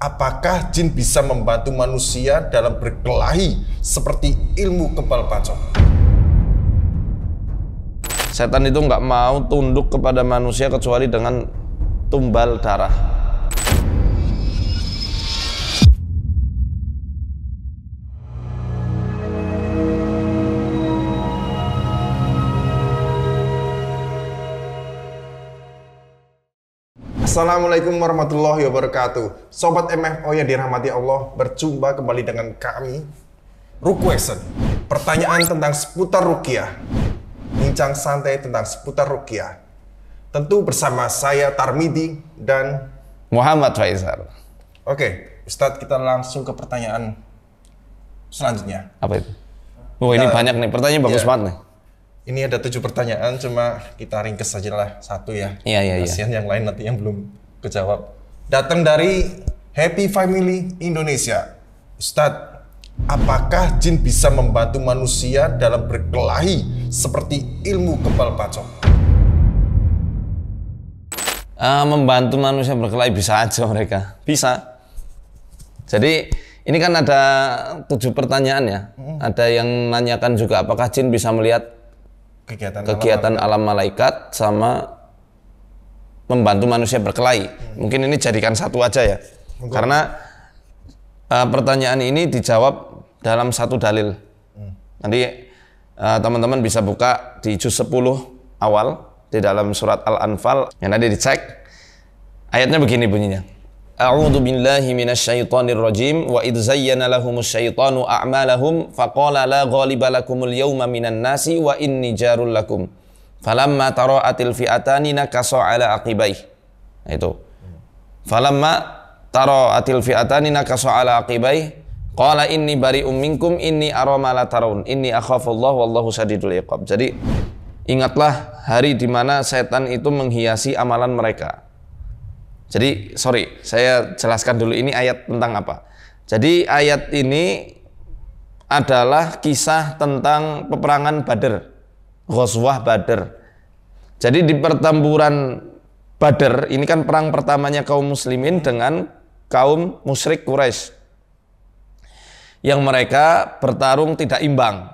Apakah jin bisa membantu manusia dalam berkelahi seperti ilmu kebal pacok? Setan itu nggak mau tunduk kepada manusia kecuali dengan tumbal darah. Assalamualaikum warahmatullahi wabarakatuh. Sobat MFO yang dirahmati Allah, berjumpa kembali dengan kami, Ruquestion. Pertanyaan tentang seputar ruqyah, bincang santai tentang seputar ruqyah. Tentu bersama saya Tarmidi dan Muhammad Faisal. Oke, Ustadz, kita langsung ke pertanyaan selanjutnya. Apa itu? Oh, ini banyak nih, pertanyaan bagus banget nih. Ini ada 7 pertanyaan, cuma kita ringkes saja lah satu ya. Iya. Kasihan yang lain nanti yang belum kejawab. Datang dari Happy Family Indonesia. Ustadz, apakah jin bisa membantu manusia dalam berkelahi seperti ilmu kebal pacok? Membantu manusia berkelahi bisa aja mereka. Bisa. Jadi ini kan ada 7 pertanyaan ya. Ada yang nanyakan juga apakah jin bisa melihat kegiatan alam malaikat sama membantu manusia berkelahi. Mungkin ini jadikan satu aja ya. Karena pertanyaan ini dijawab dalam satu dalil. Nanti teman-teman bisa buka di juz 10 awal di dalam surat Al-Anfal yang nanti dicek. Ayatnya begini bunyinya. A'udzu billahi minasyaitonir rajim wa idz zayyana lahumus syaitanu a'malahum faqala la ghaliba lakumul yawma minan nasi wa inni jarul lakum falamma tara'atil fi'atani nakasa ala aqibaih. Itu falamma tara'atil fi'atani nakasa ala aqibaih qala inni bari'um minkum inni ara ma la tarawun inni akhafullahu wallahu syadidul iqab. Jadi ingatlah hari di mana setan itu menghiasi amalan mereka. Jadi, saya jelaskan dulu ini ayat tentang apa. Jadi, ayat ini adalah kisah tentang peperangan Badr, Ghazwah Badr. Jadi, di pertempuran Badr, ini kan perang pertamanya kaum muslimin dengan kaum musyrik Quraisy. Yang mereka bertarung tidak imbang.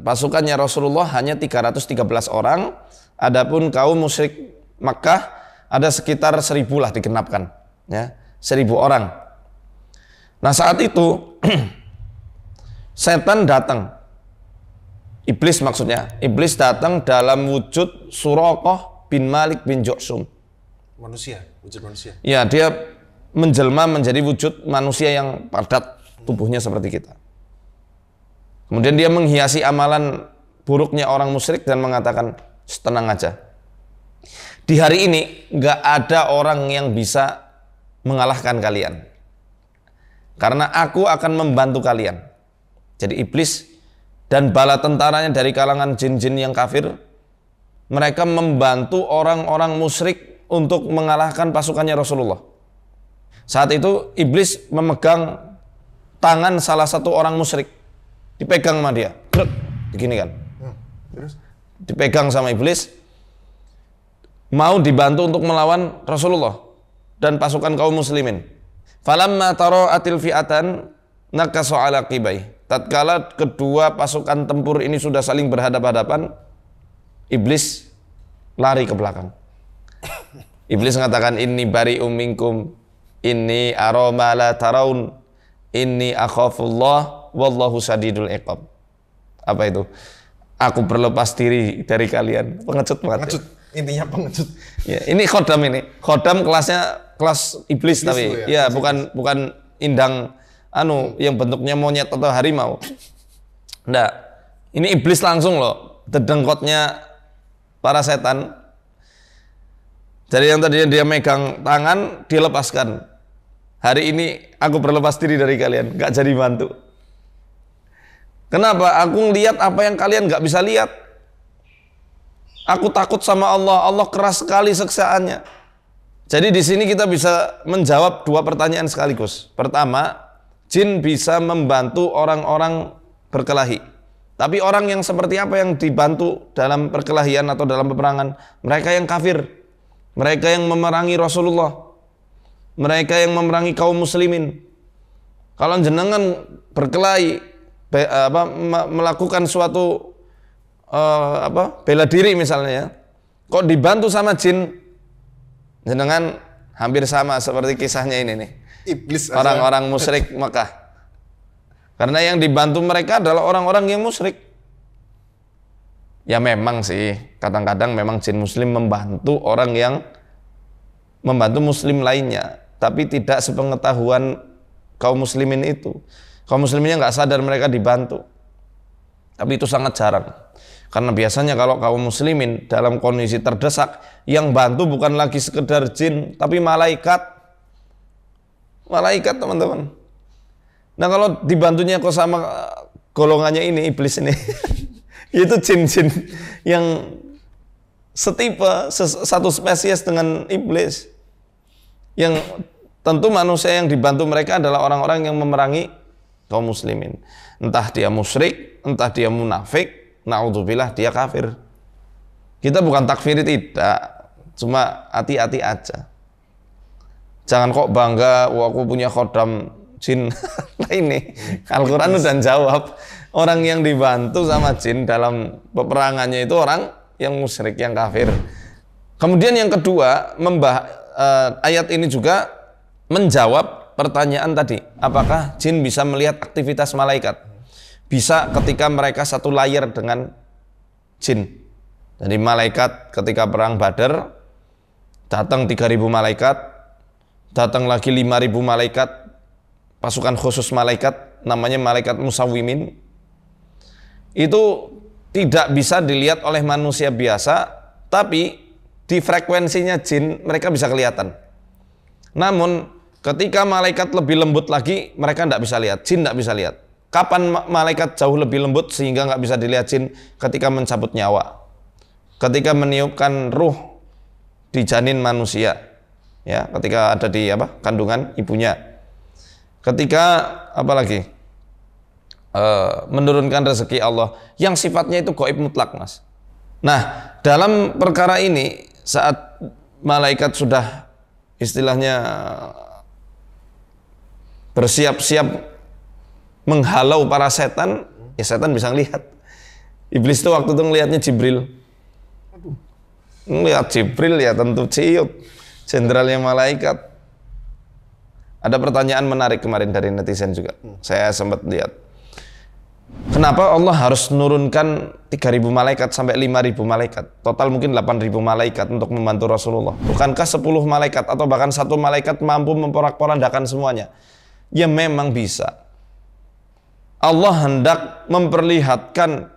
Pasukannya Rasulullah hanya 313 orang, adapun kaum musyrik Makkah ada sekitar 1000 lah digenapkan, ya, 1000 orang. Nah saat itu setan datang, iblis maksudnya, iblis datang dalam wujud Suraqah bin Malik bin Ju'shum. Manusia, wujud manusia. Ya, dia menjelma menjadi wujud manusia yang padat tubuhnya seperti kita. Kemudian dia menghiasi amalan buruknya orang musyrik dan mengatakan, tenang aja. Di hari ini nggak ada orang yang bisa mengalahkan kalian, karena aku akan membantu kalian. Jadi iblis dan bala tentaranya dari kalangan jin-jin yang kafir, mereka membantu orang-orang musyrik untuk mengalahkan pasukannya Rasulullah. Saat itu iblis memegang tangan salah satu orang musyrik, dipegang sama dia, begini kan, dipegang sama iblis. Mau dibantu untuk melawan Rasulullah dan pasukan kaum muslimin. Falamma tara'atil fi'atan nakasa ala qibai. Tatkala kedua pasukan tempur ini sudah saling berhadapan-hadapan, iblis lari ke belakang. Iblis mengatakan, inni bari'um minkum inni ara ma la tarawun inni akhafullah wallahu syadidul iqab. Apa itu? Aku berlepas diri dari kalian. Pengecut banget. Intinya pengecut. Ya, ini khodam ini. Khodam kelasnya kelas iblis tapi ya bukan indang yang bentuknya monyet atau harimau. Nggak. Ini iblis langsung loh. Dedengkotnya para setan. Jadi yang tadinya dia megang tangan dilepaskan. Hari ini aku berlepas diri dari kalian, nggak jadi bantu. Kenapa? Aku ngelihat apa yang kalian nggak bisa lihat. Aku takut sama Allah. Allah keras sekali siksaannya. Jadi di sini kita bisa menjawab 2 pertanyaan sekaligus. Pertama, jin bisa membantu orang-orang berkelahi. Tapi orang yang seperti apa yang dibantu dalam perkelahian atau dalam peperangan? Mereka yang kafir. Mereka yang memerangi Rasulullah. mereka yang memerangi kaum muslimin. Kalau jenengan berkelahi melakukan suatu bela diri misalnya ya, kok dibantu sama jin, jenengan hampir sama seperti kisahnya ini nih. Iblis orang-orang musyrik Mekah. Karena yang dibantu mereka adalah orang-orang yang musyrik. Ya memang sih, kadang-kadang memang jin muslim membantu orang yang membantu muslim lainnya, tapi tidak sepengetahuan kaum muslimin itu. Kaum musliminnya nggak sadar mereka dibantu. Tapi itu sangat jarang. Karena biasanya kalau kaum muslimin dalam kondisi terdesak, yang bantu bukan lagi sekedar jin, tapi malaikat. Malaikat, teman-teman. Nah, kalau dibantunya kok sama golongannya ini, iblis ini, itu jin-jin yang setipe, satu spesies dengan iblis. Yang tentu manusia yang dibantu mereka adalah orang-orang yang memerangi kaum muslimin. Entah dia musyrik, entah dia munafik, na'udzubillah dia kafir. Kita bukan takfiri, tidak, cuma hati-hati aja. Jangan kok bangga, wah aku punya khodam jin. Nah ini Al-Quran udah jawab, orang yang dibantu sama jin dalam peperangannya itu orang yang musyrik, yang kafir. Kemudian yang kedua, ayat ini juga menjawab pertanyaan tadi, apakah jin bisa melihat aktivitas malaikat? Bisa ketika mereka satu layar dengan jin. Jadi malaikat ketika perang Badar datang 3.000 malaikat, datang lagi 5.000 malaikat, pasukan khusus malaikat, namanya malaikat musawwimin. Itu tidak bisa dilihat oleh manusia biasa, tapi di frekuensinya jin mereka bisa kelihatan. Namun ketika malaikat lebih lembut lagi, mereka tidak bisa lihat, jin tidak bisa lihat. Kapan malaikat jauh lebih lembut sehingga nggak bisa dilihat jin? Ketika mencabut nyawa, ketika meniupkan ruh di janin manusia, ya, ketika ada di kandungan ibunya, ketika apalagi menurunkan rezeki Allah yang sifatnya itu gaib mutlak, Mas. Nah, dalam perkara ini saat malaikat sudah istilahnya bersiap-siap menghalau para setan, ya setan bisa ngelihat. Iblis itu waktu itu ngelihatnya Jibril. Ngelihat Jibril ya tentu ciut, jenderalnya malaikat. Ada pertanyaan menarik kemarin dari netizen juga. Saya sempat lihat. Kenapa Allah harus menurunkan 3.000 malaikat sampai 5.000 malaikat? Total mungkin 8.000 malaikat untuk membantu Rasulullah. Bukankah 10 malaikat atau bahkan 1 malaikat mampu memporak-porandakan semuanya? Ya memang bisa. Allah hendak memperlihatkan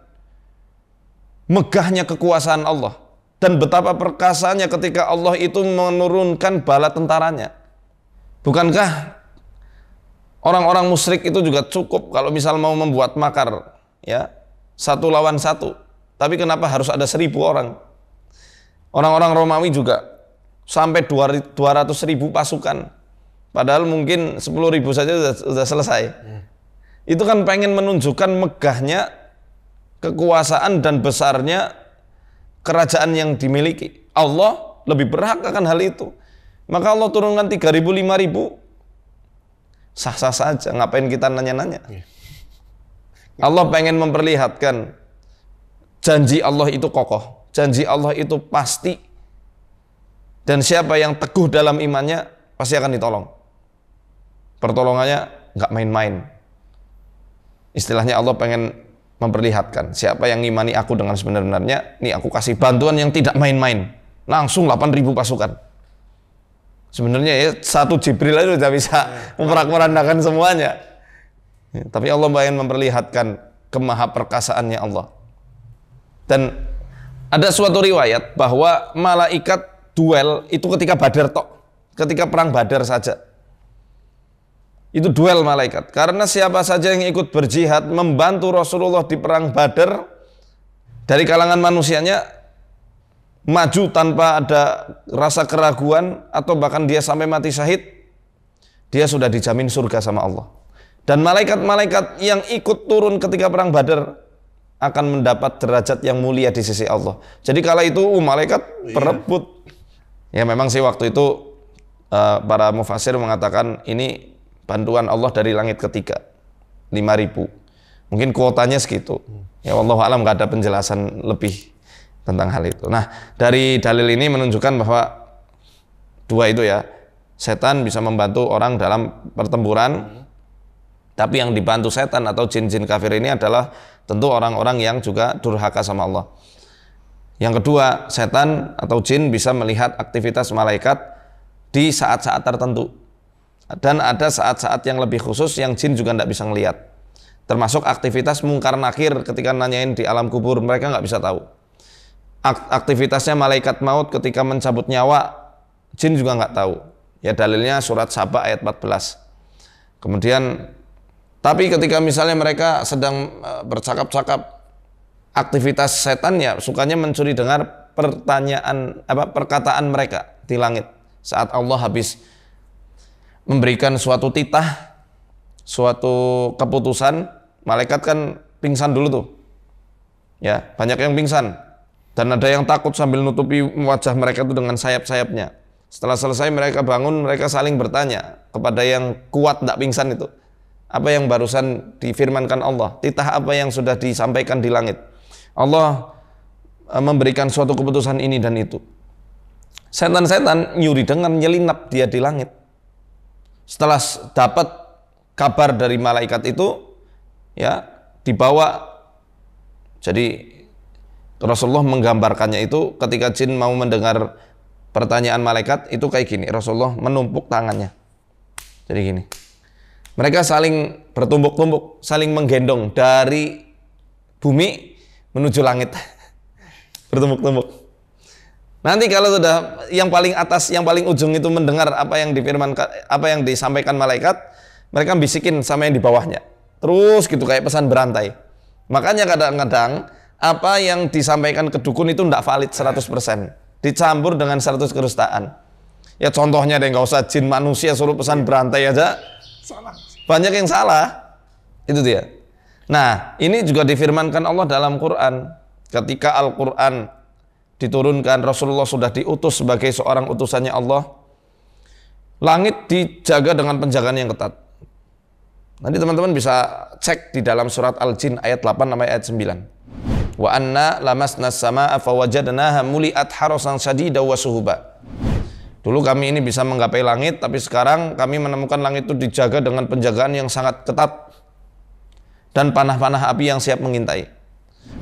megahnya kekuasaan Allah dan betapa perkasanya ketika Allah itu menurunkan bala tentaranya. Bukankah orang-orang musyrik itu juga cukup kalau misal mau membuat makar, ya, 1 lawan 1. Tapi kenapa harus ada 1.000 orang? Orang-orang Romawi juga sampai 200.000 pasukan. Padahal mungkin 10.000 saja sudah selesai. Itu kan pengen menunjukkan megahnya kekuasaan dan besarnya kerajaan yang dimiliki. Allah lebih berhak akan hal itu. Maka Allah turunkan 3.000, 5.000. Sah-sah saja, ngapain kita nanya-nanya? Allah pengen memperlihatkan janji Allah itu kokoh, janji Allah itu pasti. Dan siapa yang teguh dalam imannya pasti akan ditolong. Pertolongannya nggak main-main. Istilahnya Allah pengen memperlihatkan siapa yang ngimani aku dengan sebenar-benarnya, nih aku kasih bantuan yang tidak main-main. Langsung 8.000 pasukan. Sebenarnya ya 1 Jibril aja sudah bisa memporak-porandakan semuanya. Ya, tapi Allah pengen memperlihatkan kemahaperkasaannya Allah. Dan ada suatu riwayat bahwa malaikat duel itu ketika Badar tok, ketika perang Badar saja. Itu duel malaikat. Karena siapa saja yang ikut berjihad membantu Rasulullah di perang Badar dari kalangan manusianya, maju tanpa ada rasa keraguan atau bahkan dia sampai mati syahid, dia sudah dijamin surga sama Allah. Dan malaikat-malaikat yang ikut turun ketika perang Badar akan mendapat derajat yang mulia di sisi Allah. Jadi kala itu malaikat berebut. Ya memang sih waktu itu para mufassir mengatakan ini bantuan Allah dari langit ketiga 5.000. Mungkin kuotanya segitu. Ya wallahu alam, nggak ada penjelasan lebih tentang hal itu. Nah, dari dalil ini menunjukkan bahwa dua itu ya, setan bisa membantu orang dalam pertempuran, tapi yang dibantu setan atau jin-jin kafir ini adalah tentu orang-orang yang juga durhaka sama Allah. Yang kedua, setan atau jin bisa melihat aktivitas malaikat di saat-saat tertentu. Dan ada saat-saat yang lebih khusus yang jin juga tidak bisa melihat. Termasuk aktivitas mungkar nakir ketika nanyain di alam kubur, mereka nggak bisa tahu. Aktivitasnya malaikat maut ketika mencabut nyawa, jin juga nggak tahu. Ya dalilnya surat Saba ayat 14. Kemudian, tapi ketika misalnya mereka sedang bercakap-cakap, aktivitas setan ya sukanya mencuri dengar perkataan mereka di langit. Saat Allah habis memberikan suatu titah, suatu keputusan, malaikat kan pingsan dulu tuh. Ya, banyak yang pingsan. Dan ada yang takut sambil nutupi wajah mereka itu dengan sayap-sayapnya. Setelah selesai mereka bangun, mereka saling bertanya kepada yang kuat tidak pingsan itu. Apa yang barusan difirmankan Allah? Titah apa yang sudah disampaikan di langit? Allah memberikan suatu keputusan ini dan itu. Setan-setan nyuri dengar, nyelinap dia di langit. Setelah dapat kabar dari malaikat itu, ya dibawa. Jadi Rasulullah menggambarkannya itu ketika jin mau mendengar pertanyaan malaikat itu kayak gini. Rasulullah menumpuk tangannya. Jadi gini. Mereka saling bertumbuk-tumbuk, saling menggendong dari bumi menuju langit. Bertumbuk-tumbuk. Nanti kalau sudah yang paling atas, yang paling ujung itu mendengar apa yang difirmankan, apa yang disampaikan malaikat, mereka bisikin sama yang di bawahnya. Terus gitu kayak pesan berantai. Makanya kadang-kadang apa yang disampaikan ke dukun itu tidak valid 100%. Dicampur dengan 100 kedustaan. Ya contohnya deh, nggak usah jin manusia suruh pesan berantai aja. Salah. Banyak yang salah. Itu dia. Nah, ini juga difirmankan Allah dalam Quran. Ketika Al-Quran diturunkan, Rasulullah sudah diutus sebagai seorang utusannya Allah. Langit dijaga dengan penjagaan yang ketat. Nanti teman-teman bisa cek di dalam surat Al-Jin ayat 8 sampai ayat 9. Wa anna lamasna as-samaa'a fawajadnaha muli'at harasan shadidan wa suhuba. Dulu kami ini bisa menggapai langit, tapi sekarang kami menemukan langit itu dijaga dengan penjagaan yang sangat ketat dan panah-panah api yang siap mengintai.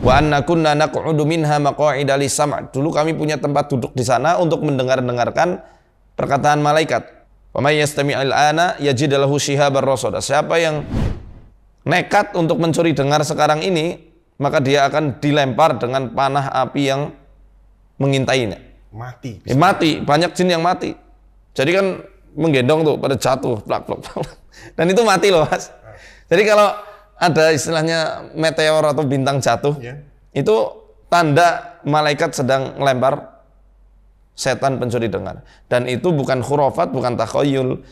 Wa anna kunna naq'udu minha maq'ida lis-sam'. Dulu kami punya tempat duduk di sana untuk mendengarkan perkataan malaikat. Wa may yastami'il ana yajid lahu shihabar rasada. Siapa yang nekat untuk mencuri dengar sekarang ini, maka dia akan dilempar dengan panah api yang mengintainya. Mati. Mati, banyak jin yang mati. Jadi kan menggendong tuh pada jatuh, plak. Dan itu mati loh, Mas. Jadi kalau ada istilahnya meteor atau bintang jatuh, itu tanda malaikat sedang melempar setan pencuri dengar. Dan itu bukan khurafat, bukan takhayyul.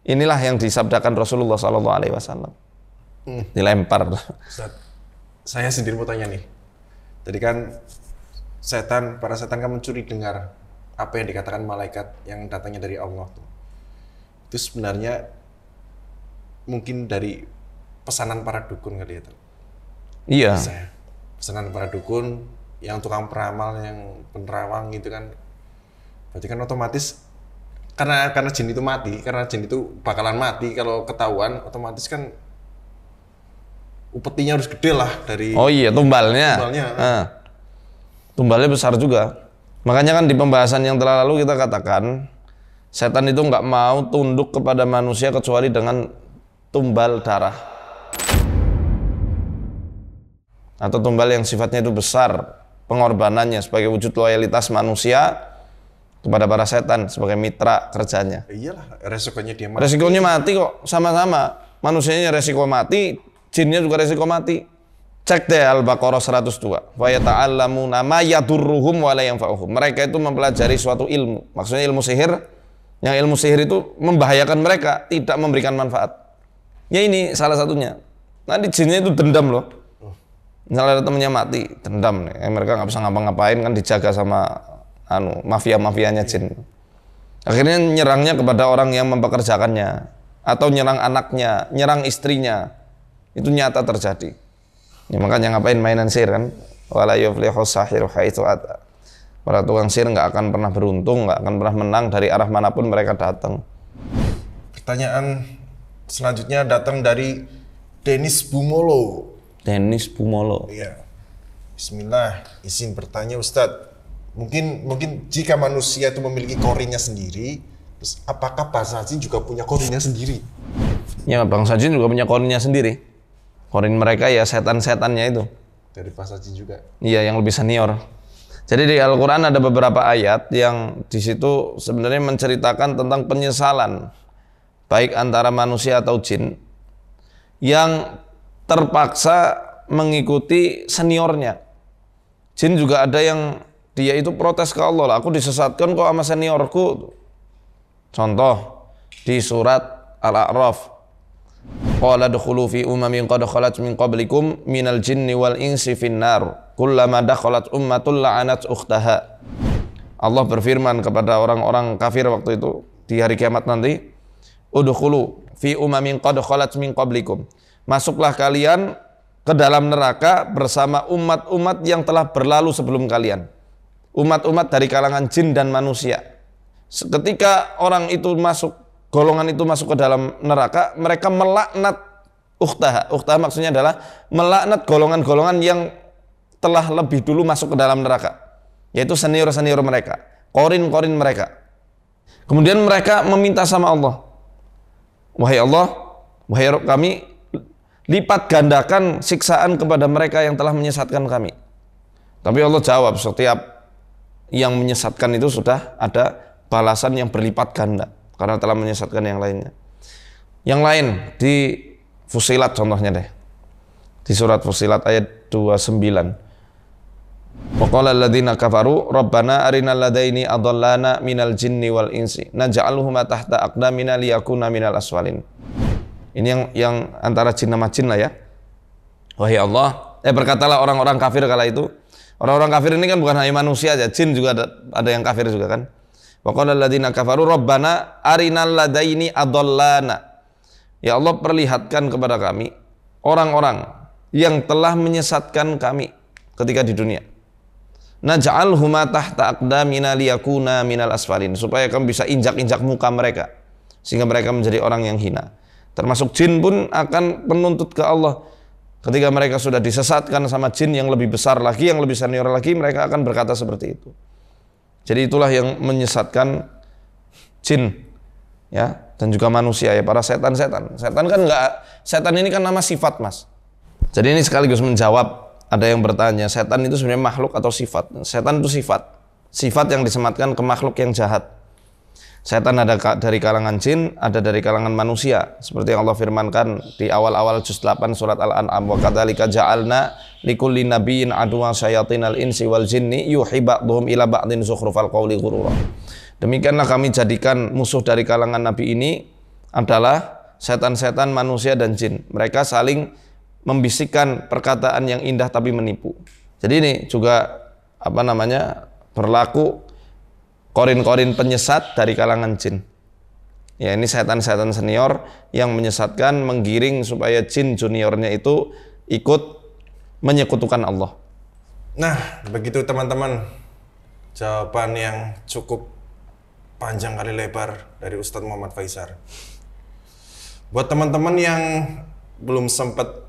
Inilah yang disabdakan Rasulullah SAW. Dilempar. Ustaz, saya sendiri mau tanya nih. Tadi kan para setan kan mencuri dengar apa yang dikatakan malaikat yang datangnya dari Allah tuh. Itu sebenarnya mungkin dari pesanan para dukun kali ya. Iya. Pesanan para dukun yang tukang peramal, yang penerawang gitu kan. Berarti kan otomatis karena jin itu mati, karena jin itu bakalan mati kalau ketahuan, otomatis kan upetinya harus gede lah dari. Oh iya, tumbalnya. Tumbalnya besar juga. Makanya kan di pembahasan yang telah lalu kita katakan setan itu nggak mau tunduk kepada manusia kecuali dengan tumbal darah atau tumbal yang sifatnya itu besar pengorbanannya sebagai wujud loyalitas manusia kepada para setan sebagai mitra kerjanya. Iyalah, resikonya dia mati. Resikonya mati kok, sama-sama. Manusianya resiko mati, jinnya juga resiko mati. Cek deh Al-Baqarah 102. Wa yata'allamuna ma yadurruhum wa la yanfa'uhum. Mereka itu mempelajari suatu ilmu. Maksudnya ilmu sihir. Yang ilmu sihir itu membahayakan mereka, tidak memberikan manfaat. Ya ini salah satunya. Nanti jinnya itu dendam loh. Misalnya ada temennya mati, dendam nih. Mereka nggak bisa ngapa-ngapain kan, dijaga sama mafia-mafianya jin. Akhirnya nyerangnya kepada orang yang mempekerjakannya, atau nyerang anaknya, nyerang istrinya. Itu nyata terjadi. Ya, makanya ngapain mainan sihir kan? Wala yuflihu sahiru haitsu ata. Para tukang sihir nggak akan pernah beruntung, nggak akan pernah menang dari arah manapun mereka datang. Pertanyaan selanjutnya datang dari Denis Bumolo. Denis Bumolo. Iya. Bismillah, izin bertanya Ustadz. Mungkin jika manusia itu memiliki korinnya sendiri, terus apakah bangsa jin juga punya korinnya sendiri? Ya, bangsa jin juga punya korinnya sendiri. Korin mereka ya setan-setannya itu. Dari bangsa jin juga? Iya, yang lebih senior. Jadi di Al-Quran ada beberapa ayat yang di situ sebenarnya menceritakan tentang penyesalan, baik antara manusia atau jin, yang terpaksa mengikuti seniornya. Jin juga ada yang dia itu protes ke Allah lah, aku disesatkan kok sama seniorku. Contoh di surat Al-A'raf, qala dukhulu fi umamin qad khalat min qablikum minal jinni wal insi finnar kullama dakhalat ummatul la'anat ukhtaha. Allah berfirman kepada orang-orang kafir waktu itu di hari kiamat nanti, udkhulu fi umamin qad khalat min qablikum, masuklah kalian ke dalam neraka bersama umat-umat yang telah berlalu sebelum kalian. Umat-umat dari kalangan jin dan manusia. Ketika orang itu masuk, golongan itu masuk ke dalam neraka, mereka melaknat ukhtaha. Ukhtaha maksudnya adalah melaknat golongan-golongan yang telah lebih dulu masuk ke dalam neraka, yaitu senior-senior mereka, korin-korin mereka. Kemudian mereka meminta sama Allah, wahai Allah, wahai Rabb kami, lipat gandakan siksaan kepada mereka yang telah menyesatkan kami. Tapi Allah jawab, setiap yang menyesatkan itu sudah ada balasan yang berlipat ganda karena telah menyesatkan yang lainnya. Yang lain di Fusilat contohnya deh. Di surat Fusilat ayat 29. Wa qala alladziina kafaru rabbana arinal ladaini adallana minal jinni wal insi naj'aluhuma tahta aqdamina liyakuna minal aswalin. Ini yang antara jin sama jin lah ya. Wahai Allah, berkatalah orang-orang kafir kala itu. Orang-orang kafir ini kan bukan hanya manusia aja, jin juga ada yang kafir juga kan. Wa qala alladziina kafaru rabbana arinal ladaini adallana. Ya Allah, perlihatkan kepada kami orang-orang yang telah menyesatkan kami ketika di dunia. Naj'alhuma tahta aqdamina liyakuna minal asfalin, supaya kami bisa injak-injak muka mereka sehingga mereka menjadi orang yang hina. Termasuk jin pun akan menuntut ke Allah. Ketika mereka sudah disesatkan sama jin yang lebih besar lagi, yang lebih senior lagi, mereka akan berkata seperti itu. Jadi itulah yang menyesatkan jin, ya, dan juga manusia ya, para setan-setan. Setan kan setan ini kan nama sifat, Mas. Jadi ini sekaligus menjawab, ada yang bertanya, setan itu sebenarnya makhluk atau sifat? Setan itu sifat yang disematkan ke makhluk yang jahat. Setan ada dari kalangan jin, ada dari kalangan manusia. Seperti yang Allah firmankan di awal-awal juz 8 surat Al-An'am, wa kadzalika ja'alna likulli nabiyyin aduwwan syayatinal insi wal jinni yuhi ba'dhum ila ba'din zukhrufal qawli ghurura. Demikianlah kami jadikan musuh dari kalangan nabi ini adalah setan-setan manusia dan jin. Mereka saling membisikkan perkataan yang indah tapi menipu. Jadi ini juga berlaku korin-korin penyesat dari kalangan jin. Ya, ini setan-setan senior yang menyesatkan, menggiring supaya jin juniornya itu ikut menyekutukan Allah. Nah, begitu teman-teman, jawaban yang cukup panjang kali lebar dari Ustadz Muhammad Faisar. Buat teman-teman yang belum sempat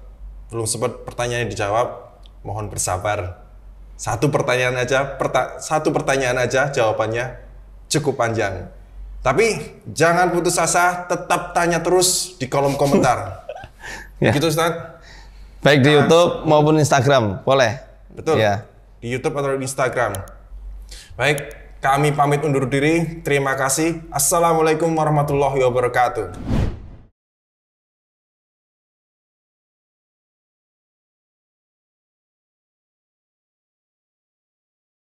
pertanyaannya dijawab, mohon bersabar. Satu pertanyaan aja jawabannya cukup panjang. Tapi jangan putus asa, tetap tanya terus di kolom komentar. Ya. Gitu Ustaz? Baik di YouTube maupun Instagram, boleh. Betul. Ya. Di YouTube atau di Instagram. Baik, kami pamit undur diri. Terima kasih. Assalamualaikum warahmatullahi wabarakatuh.